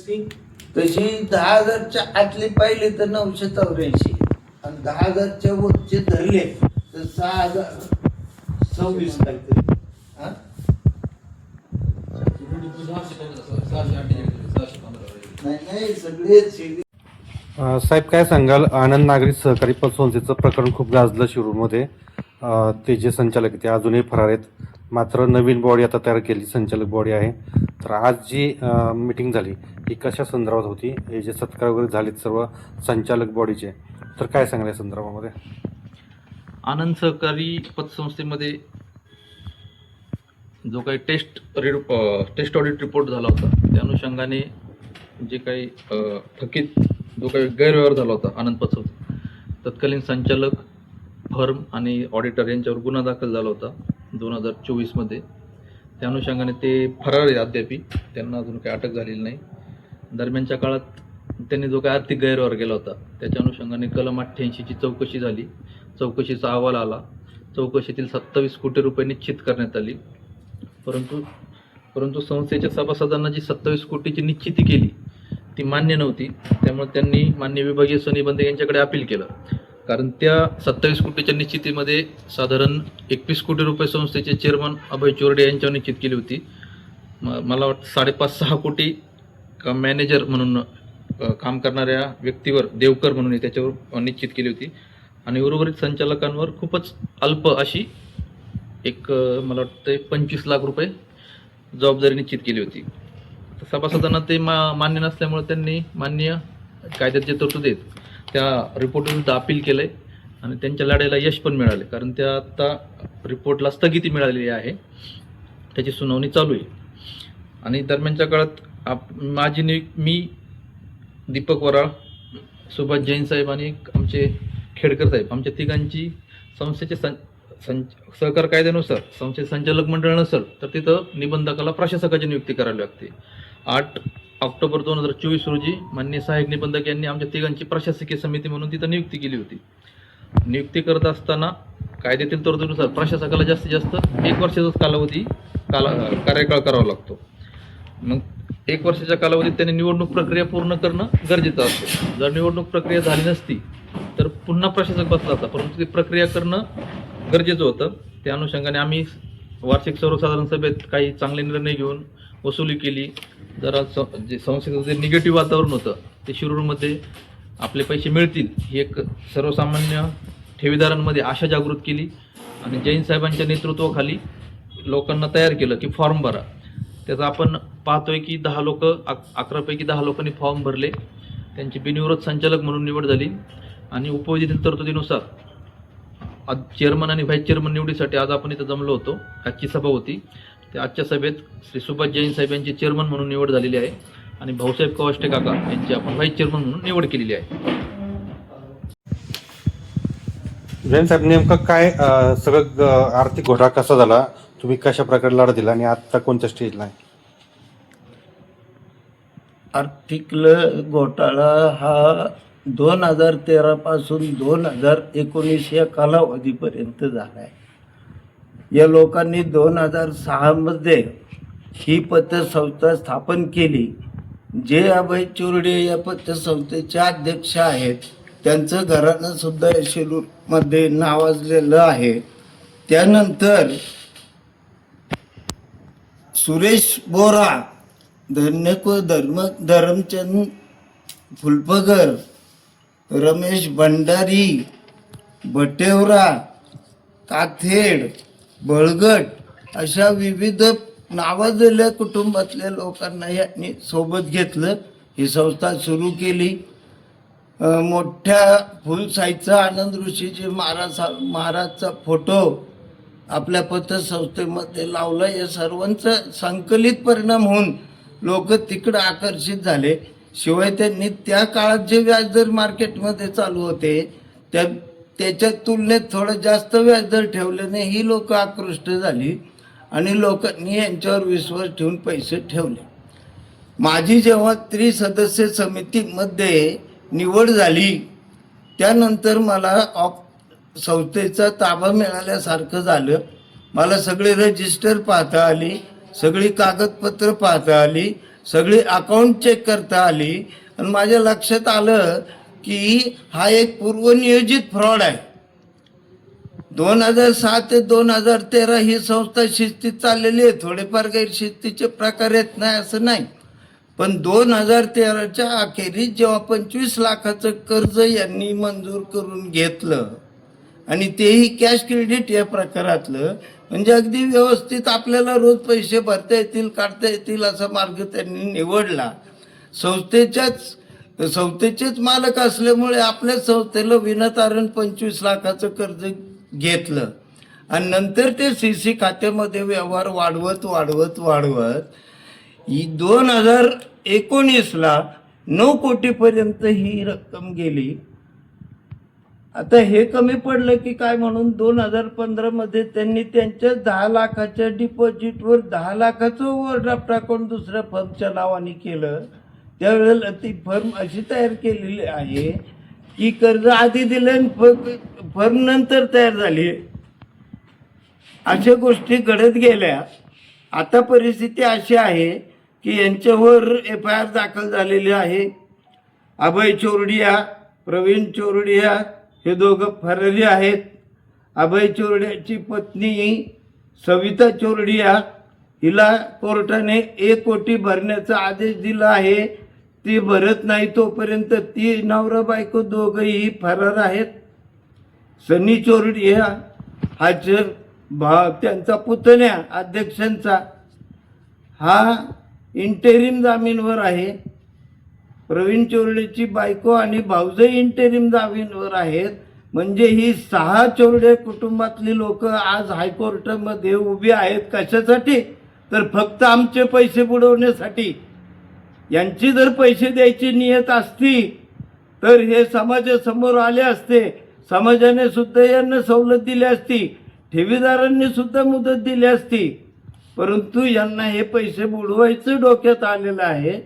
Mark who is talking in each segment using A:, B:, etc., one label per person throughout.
A: तशी 10,000च्या आतली पाहिली तर 984 आणि 10,000च्या वरचे धरले तर 6,026 काहीतरी. नाही सगळे
B: साहेब काय सांगाल, आनंद नागरी सहकारी पतसंस्थेचं प्रकरण खूप गाजलं शिरूरमध्ये. ते जे संचालक ते अजूनही फरार आहेत. मात्र नवीन बॉडी आता तयार केली, संचालक बॉडी आहे. तर आज जी मीटिंग झाली ही कशा संदर्भात होती? हे जे सत्कार वगैरे झालेत सर्व संचालक बॉडीचे, तर काय सांगाल या संदर्भामध्ये?
C: आनंद सहकारी पतसंस्थेमध्ये जो काही टेस्ट ऑडिट रिपोर्ट झाला होता त्या अनुषंगाने जे काही थकीत जो काही गैरव्यवहार झाला होता आनंद पतसंस्था, तत्कालीन संचालक, फर्म आणि ऑडिटर यांच्यावर गुन्हा दाखल झाला होता 2024मध्ये. त्या अनुषंगाने ते फरार आहे अद्यापी, त्यांना अजून काही अटक झालेली नाही. दरम्यानच्या काळात त्यांनी जो काही आर्थिक गैरव्यवहार केला होता त्याच्या अनुषंगाने कलम 88ची चौकशी झाली. चौकशीचा अहवाल आला. चौकशीतील 27 कोटी रुपये निश्चित करण्यात आली. परंतु संस्थेच्या सभासदांना जी 27 कोटीची निश्चिती केली ती मान्य नव्हती. त्यामुळे त्यांनी मान्य विभागीय निबंधक यांच्याकडे अपील केलं. कारण त्या 27 कोटीच्या निश्चितीमध्ये साधारण 21 कोटी रुपये संस्थेचे चेअरमन अभय चोरडे यांच्यावर निश्चित केली होती. मला वाटतं 5.5-6 कोटी मॅनेजर म्हणून काम करणाऱ्या व्यक्तीवर, देवकर म्हणून त्याच्यावर निश्चित केली होती. आणि उर्वरित संचालकांवर खूपच अल्प अशी मला वाटतं 25 लाख रुपये जबाबदारी निश्चित केली होती. सभासदांना ते मान्य नसल्यामुळे त्यांनी मान्य कायद्यात जे तरतूद आहेत त्या रिपोर्टविरुद्ध अपील केलं आहे आणि त्यांच्या लढाईला यश पण मिळाले. कारण त्या आत्ता रिपोर्टला स्थगिती मिळालेली आहे, त्याची सुनावणी चालू आहे. आणि दरम्यानच्या काळात मी, दीपक वराळ, सुभाष जैन साहेब आणि आमचे खेडकर साहेब, आमच्या तिघांची संस्थेचे सहकार कायद्यानुसार संस्थेचे संचालक मंडळ नसेल तर तिथं निबंधकाला प्रशासकाची नियुक्ती करावी लागते. 8 ऑक्टोबर 2024 रोजी माननीय सहाय्यक निबंधक यांनी आमच्या तिघांची प्रशासकीय समिती म्हणून तिथं नियुक्ती केली होती. नियुक्ती करत असताना कायद्यातील तरतुदीनुसार प्रशासकाला जास्तीत जास्त 1 वर्षाचाच कार्यकाळ करावा लागतो. मग 1 वर्षाच्या कालावधीत त्यांनी निवडणूक प्रक्रिया पूर्ण करणं गरजेचं असतं. जर निवडणूक प्रक्रिया झाली नसती तर पुन्हा प्रशासक बसला होता, परंतु ती प्रक्रिया करणं गरजेचं होतं. त्या अनुषंगाने आम्ही वार्षिक सर्वसाधारण सभेत काही चांगले निर्णय घेऊन वसुली केली. जरा जे संस्थेचं जे निगेटिव्ह वातावरण होतं ते शिरूरमध्ये आपले पैसे मिळतील ही एक सर्वसामान्य ठेवीदारांमध्ये आशा जागृत केली. आणि जैन साहेबांच्या नेतृत्वाखाली लोकांना तयार केलं की फॉर्म भरा. त्याचा आपण पाहतोय की 11 पैकी 10 लोकांनी फॉर्म भरले. त्यांची बिनविरोध संचालक म्हणून निवड झाली. आणि उपविधीतील तरतुदीनुसार चेअरमन आणि व्हाईस चेअरमन निवडीसाठी आज आपण इथं जमलो होतो. आजची सभा होती. त्या आजच्या सभेत श्री सुभाष जैन साहेब यांची चेअरमन म्हणून निवड झालेली आहे आणि भाऊसाहेब कवाष्टे काका यांची आपण व्हाईस चेअरमन म्हणून निवड केलेली आहे.
B: जैन साहेब, नेमकं काय सगळं आर्थिक घोटाळा कसा झाला, तुम्ही कशा प्रकारे लढा दिला आणि आता कोणत्या स्टेजला आहे?
A: आर्थिक घोटाळा हा 2013 पासून 2019 या कालावधीपर्यंत झाला आहे. या लोकांनी 2006 मध्ये ही पतसंस्था स्थापन केली. जे अभय चोरडे या पतसंस्थेचे अध्यक्ष आहेत त्यांचं घराणं सुद्धा शिरूरमध्ये नावाजलेलं आहे. त्यानंतर सुरेश बोरा, धरमचंद फुलपगर, रमेश भंडारी, भटेवरा, काथेड, बळगट अशा विविध नावाजलेल्या कुटुंबातल्या लोकांना यांनी सोबत घेतलं. ही संस्था सुरू केली. मोठ्या फुल साईजचा आनंद ऋषीजी महाराजचा फोटो आपल्या पतसंस्थेमध्ये लावला. या सर्वांचा संकलित परिणाम होऊन लोक तिकडं आकर्षित झाले. शिवाय त्यांनी त्या काळात जे व्याजदर मार्केटमध्ये चालू होते त्याच्या तुलनेत थोडं जास्त व्याजदर ठेवल्याने ही लोक आकृष्ट झाली आणि लोकांनी यांच्यावर विश्वास ठेवून पैसे ठेवले. माझी जेव्हा त्रिसदस्य समितीमध्ये निवड झाली त्यानंतर मला संस्थेचा ताबा मिळाल्यासारखं झालं. मला सगळे रजिस्टर पाहता आली, सगळी कागदपत्र पाहता आली सगळी अकाउंट चेक करता आली आणि माझ्या लक्षात आलं की हा एक पूर्वनियोजित फ्रॉड आहे. 2007 ते 2013 ही संस्था शिस्तीत चाललेली आहे. थोडेफार गैरशिस्तीचे प्रकार येत नाही असं नाही, पण 2013च्या अखेरीस जेव्हा 25 लाखाचं कर्ज यांनी मंजूर करून घेतलं आणि तेही कॅश क्रेडिट या प्रकारातलं, म्हणजे अगदी व्यवस्थित आपल्याला रोज पैसे भरता येतील, काढता येतील असा मार्ग त्यांनी निवडला. संस्थेचेच मालक असल्यामुळे आपल्या संस्थेला विनातारण 25 लाखाचं कर्ज घेतलं आणि नंतर ते CC खात्यामध्ये व्यवहार वाढवत 2019ला 9 कोटीपर्यंत ही रक्कम गेली. आता हे कमी पडलं की काय म्हणून 2015मध्ये त्यांनी त्यांच्या 10 लाखाच्या डिपॉझिटवर 10 लाखाचं ओव्हरड्राफ्ट अकाउंट दुसऱ्या फर्मच्या नावाने केलं. त्यावेळेला ती फर्म अशी तयार केलेली आहे की कर्ज आधी दिलं आणि फर्म नंतर तयार झाली. अशा गोष्टी घडत गेल्या. आता परिस्थिती अशी आहे की यांच्यावर FIR दाखल झालेली आहे. अभय चोरडिया, प्रवीण चोरडिया हे दोघं फरारी आहेत. अभय चोरडियाची पत्नी सविता चोरडिया हिला कोर्टाने 1 कोटी भरण्याचा आदेश दिला आहे. ती भरत नाही तोपर्यंत ती नवरा बायको दोघंही फरार आहेत. सनी चोरडिया हा त्यांचा पुतण्या अध्यक्षांचा हा इंटेरिम जामीनवर आहे. प्रवीण चोरडेची बायको आणि भाऊजही इंटेरिम जामीनवर आहेत. म्हणजे ही 6 चोरडे कुटुंबातली लोक आज हायकोर्टामध्ये उभी आहेत. कशासाठी? तर फक्त आमचे पैसे बुडवण्यासाठी. यांची जर पैसे द्यायची नियत असती तर हे समाजासमोर आले असते. समाजाने सुद्धा यांना सवलत दिली असती, ठेवीदारांनी सुद्धा मुदत दिली असती. परंतु यांना हे पैसे बुडवायचं डोक्यात आलेलं आहे.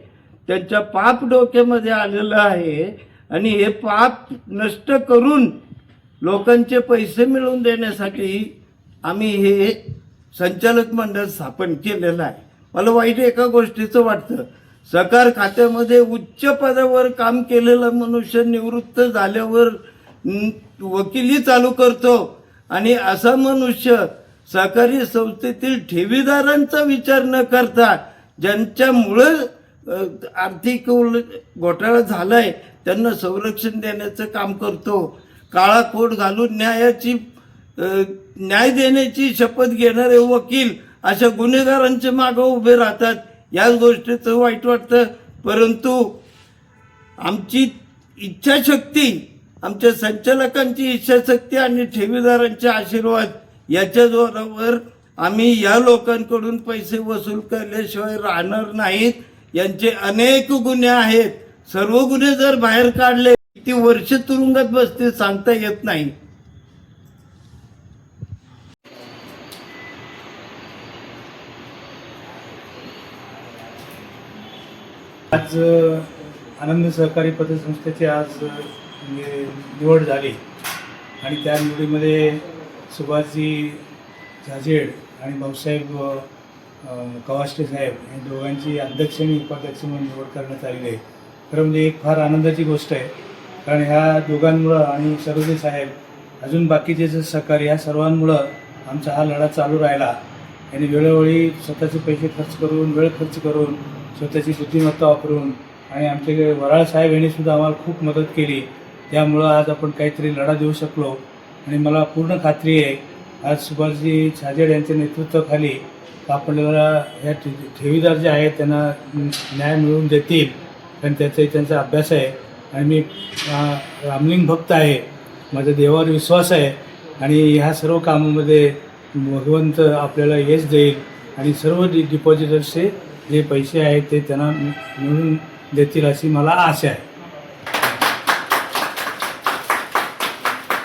A: त्यांच्या पाप डोक्यामध्ये आलेलं आहे आणि हे पाप नष्ट करून लोकांचे पैसे मिळवून देण्यासाठी आम्ही हे संचालक मंडळ स्थापन केलेलं आहे. मला वाईट एका गोष्टीचं वाटतं, सहकार खात्यामध्ये उच्च पदावर काम केलेला मनुष्य निवृत्त झाल्यावर वकिली चालू करतो आणि असा मनुष्य सहकारी संस्थेतील ठेवीदारांचा विचार न करता, ज्यांच्यामुळं आर्थिक घोटाळा झालाय त्यांना संरक्षण देण्याचं काम करतो. काळा कोट घालून न्याय देण्याची शपथ घेणारे वकील अशा गुन्हेगारांच्या मागं उभे राहतात. याच गोष्टीचं वाईट वाटतं. परंतु आमची इच्छाशक्ती, आमच्या संचालकांची इच्छाशक्ती आणि ठेवीदारांचे आशीर्वाद याच्या जोरावर आम्ही या लोकांकडून पैसे वसूल केल्याशिवाय राहणार नाहीत. यांचे अनेक गुन्हे आहेत. सर्व गुन्हे जर बाहेर काढले किती वर्ष तुरुंगात बसते सांगता येत नाही.
D: आज आनंद सहकारी पतसंस्थेची आज निवड झाली आणि त्या निवडीमध्ये सुभाषजी झाजेड आणि भाऊसाहेब कवाष्टे साहेब या दोघांची अध्यक्ष आणि उपाध्यक्ष म्हणून निवड करण्यात आलेली आहे. खरं म्हणजे एक फार आनंदाची गोष्ट आहे, कारण ह्या दोघांमुळं आणि सरोदे साहेब अजून बाकीचे जे सहकारी ह्या सर्वांमुळं आमचा हा लढा चालू राहिला. यांनी वेळोवेळी स्वतःचे पैसे खर्च करून, वेळ खर्च करून, स्वतःची बुद्धिमत्ता वापरून आणि आमचे वराळ साहेब यांनी सुद्धा आम्हाला खूप मदत केली. त्यामुळं आज आपण काहीतरी लढा देऊ शकलो आणि मला पूर्ण खात्री आहे आज सुभाषजी झाजेड यांच्या नेतृत्वाखाली आपल्याला ह्या ठेवीदार जे आहेत त्यांना न्याय मिळवून देतील, कारण त्यांचा अभ्यास आहे आणि मी रामलिंग भक्त आहे. माझ्या देवावर विश्वास आहे आणि ह्या सर्व कामामध्ये भगवंत आपल्याला यश देईल आणि सर्व डिपॉझिटर्सचे जे पैसे आहेत ते त्यांना मिळवून देतील अशी मला आशा आहे.